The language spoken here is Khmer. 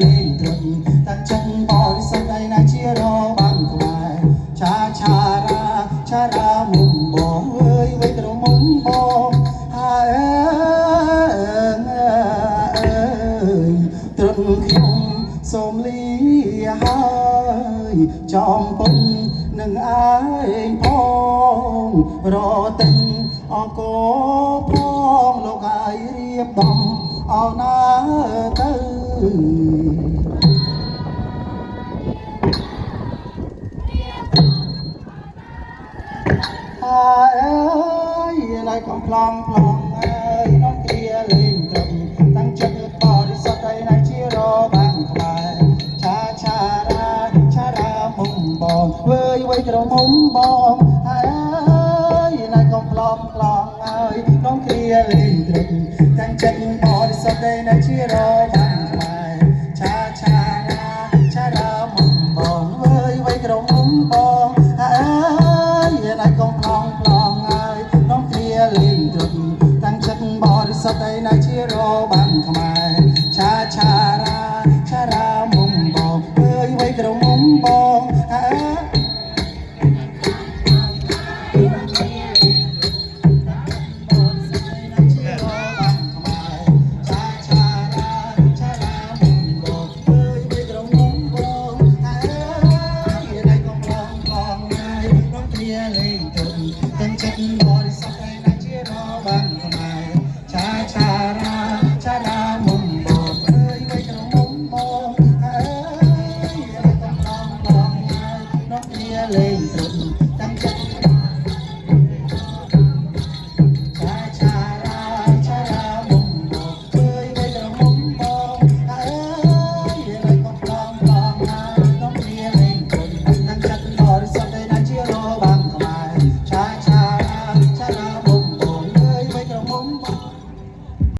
លេងត្រឹមតាចឹងបរិសុទ្ធឯណាជារបាំងក្បែរឆារាមុំបងអើយវិញត្រមុំបងហើយអើយត្រឹមខ្ញុំសូមលីហើយចំពុននឹងឯងផងរទិញអង្គផងលោកហើយរៀបដំអោណាទៅអើយណៃកំប្លង់អើយនំគ្រាលេងត្រឹមតាំងចិត្តបរិសុទ្ធឯណាជារ